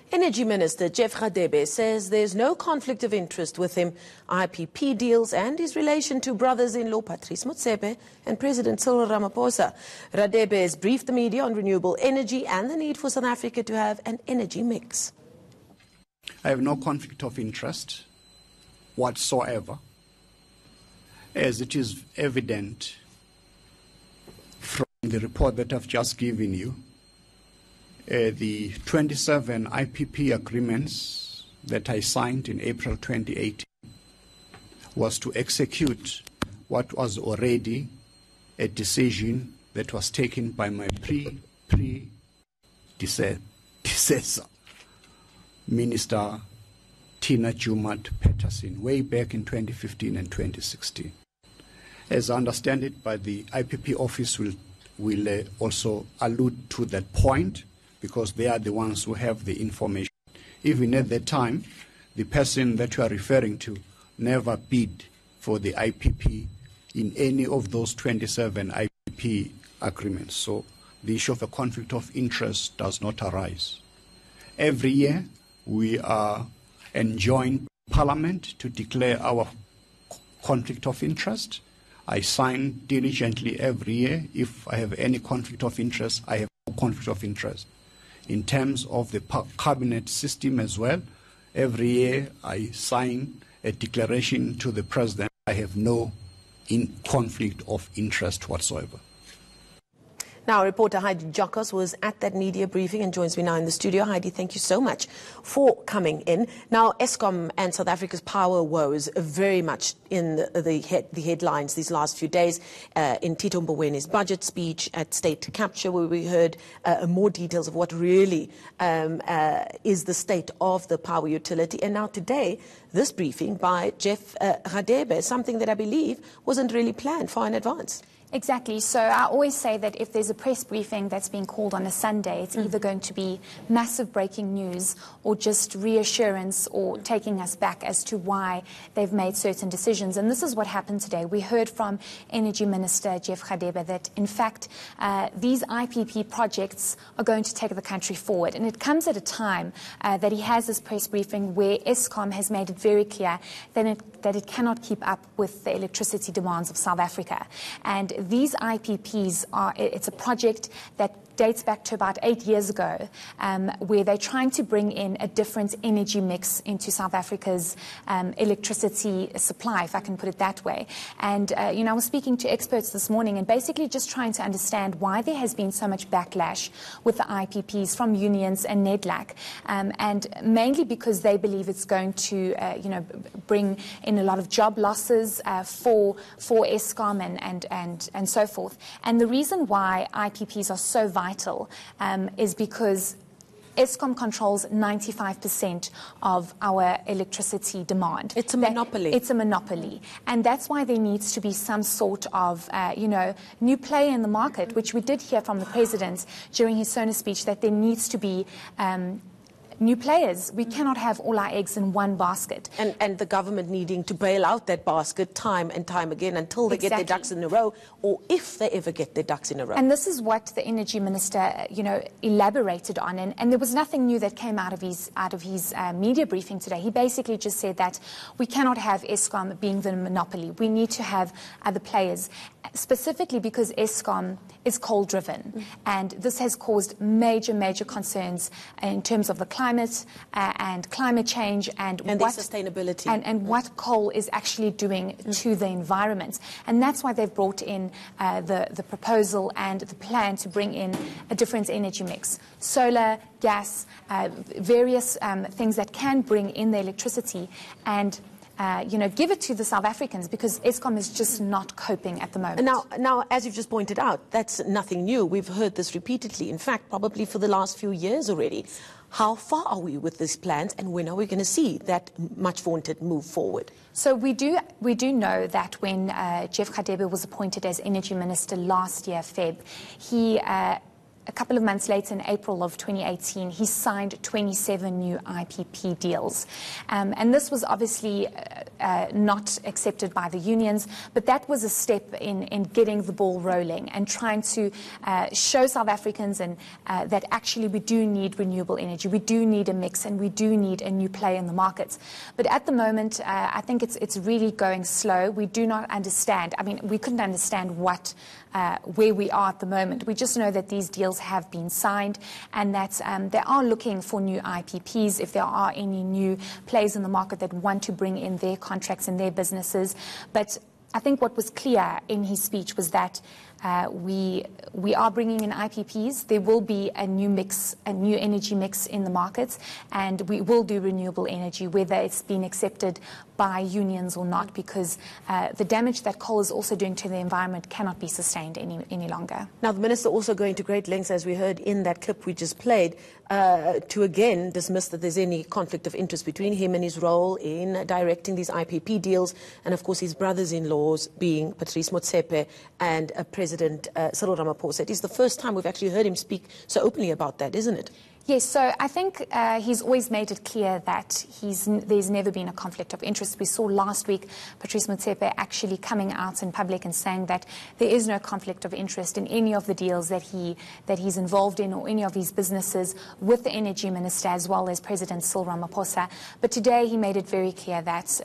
Energy Minister Jeff Radebe says there's no conflict of interest with him, IPP deals and his relation to brothers-in-law Patrice Motsepe and President Cyril Ramaphosa. Radebe has briefed the media on renewable energy and the need for South Africa to have an energy mix. I have no conflict of interest whatsoever, as it is evident from the report that I've just given you. The 27 IPP agreements that I signed in April 2018 was to execute what was already a decision that was taken by my predecessor, Minister Tina Jumat Peterson, way back in 2015 and 2016. As I understand it, but the IPP office will also allude to that point, because they are the ones who have the information. Even at that time, the person that you are referring to never bid for the IPP in any of those 27 IPP agreements. So the issue of a conflict of interest does not arise. Every year, we are enjoined Parliament to declare our conflict of interest. I sign diligently every year. If I have any conflict of interest, I have no conflict of interest. In terms of the cabinet system as well, every year I sign a declaration to the President. I have no conflict of interest whatsoever. Now, reporter Heidi Jokos was at that media briefing and joins me now in the studio. Heidi, thank you so much for coming in. Now, Eskom and South Africa's power woes are very much in the headlines these last few days. In Tito Mbowene's budget speech at State Capture, where we heard more details of what really is the state of the power utility. And now today, this briefing by Jeff Radebe, something that I believe wasn't really planned far in advance. Exactly. So I always say that if there's a press briefing that's being called on a Sunday, it's either going to be massive breaking news or just reassurance or taking us back as to why they've made certain decisions. And this is what happened today. We heard from Energy Minister Jeff Radebe that, in fact, these IPP projects are going to take the country forward. And it comes at a time that he has this press briefing where Eskom has made it very clear that it cannot keep up with the electricity demands of South Africa. And these IPPs it's a project that dates back to about 8 years ago, where they're trying to bring in a different energy mix into South Africa's electricity supply, if I can put it that way. And, I was speaking to experts this morning and basically just trying to understand why there has been so much backlash with the IPPs from unions and NEDLAC, and mainly because they believe it's going to, bring in a lot of job losses for Eskom and so forth. And the reason why IPPs are so vital is because Eskom controls 95% of our electricity demand. It's a monopoly. It's a monopoly. And that's why there needs to be some sort of, new player in the market, which we did hear from the President during his SONA speech, that there needs to be new players. We cannot have all our eggs in one basket. And the government needing to bail out that basket time and time again until they get their ducks in a row, or if they ever get their ducks in a row. And this is what the Energy Minister, elaborated on. And there was nothing new that came out of his media briefing today. He basically just said that we cannot have Eskom being the monopoly. We need to have other players, specifically because Eskom is coal-driven. And this has caused major, major concerns in terms of the climate and climate change and what sustainability and what coal is actually doing to the environment. And that's why they've brought in the proposal and the plan to bring in a different energy mix: solar, gas, various things that can bring in the electricity and give it to the South Africans, because Eskom is just not coping at the moment. Now, as you've just pointed out, that's nothing new. We've heard this repeatedly, in fact, probably for the last few years already. How far are we with these plans, and when are we going to see that much vaunted move forward? So we do know that when Jeff Radebe was appointed as Energy Minister last year, Feb, he a couple of months later, in April of 2018, he signed 27 new IPP deals. And this was obviously not accepted by the unions, but that was a step in getting the ball rolling and trying to show South Africans that actually we do need renewable energy, we do need a mix, and we do need a new play in the markets. But at the moment, I think it's really going slow. We do not understand. I mean, we couldn't understand where we are at the moment. We just know that these deals have been signed and that they are looking for new IPPs if there are any new players in the market that want to bring in their contracts and their businesses. But I think what was clear in his speech was that we are bringing in IPPs. There will be a new mix, a new energy mix in the markets, and we will do renewable energy, whether it's been accepted by unions or not, because the damage that coal is also doing to the environment cannot be sustained any longer. Now, the Minister also going to great lengths, as we heard in that clip we just played, to again dismiss that there's any conflict of interest between him and his role in directing these IPP deals, and of course his brothers-in-laws being Patrice Motsepe and President Cyril Ramaphosa. It is the first time we've actually heard him speak so openly about that, isn't it? Yes, so I think he's always made it clear that there's never been a conflict of interest. We saw last week Patrice Motsepe actually coming out in public and saying that there is no conflict of interest in any of the deals that he's involved in or any of his businesses with the Energy Minister as well as President Cyril Ramaphosa. But today he made it very clear that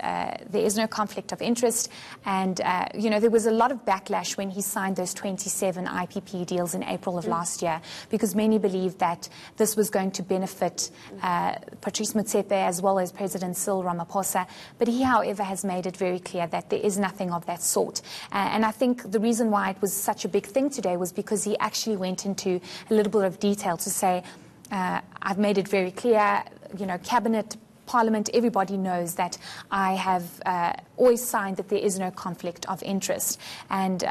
there is no conflict of interest. And, you know, there was a lot of backlash when he signed those 27 IPP deals in April of last year, because many believed that this was going to benefit Patrice Motsepe as well as President Cyril Ramaphosa. But he, however, has made it very clear that there is nothing of that sort. And I think the reason why it was such a big thing today was because he actually went into a little bit of detail to say, I've made it very clear, you know, Cabinet, Parliament, everybody knows that I have always signed that there is no conflict of interest. And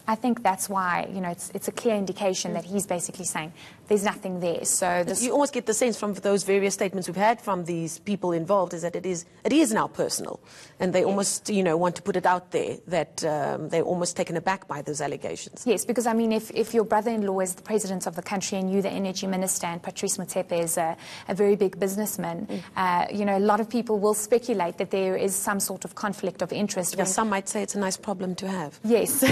I think that's why, you know, it's a clear indication that he's basically saying there's nothing there. So you almost get the sense from those various statements we've had from these people involved is that it is now personal, and they almost, you know, want to put it out there that they're almost taken aback by those allegations. Yes, because I mean, if your brother-in-law is the president of the country and you the energy minister, and Patrice Motsepe is a very big businessman, you know, a lot of people will speculate that there is some sort of conflict of interest. Yeah, some might say it's a nice problem to have. Yes.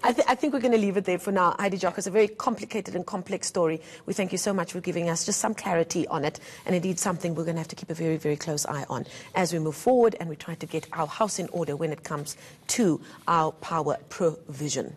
I think we're going to leave it there for now. Heidi Jockas, a very complicated and complex story. We thank you so much for giving us just some clarity on it, and indeed something we're going to have to keep a very, very close eye on as we move forward and we try to get our house in order when it comes to our power provision.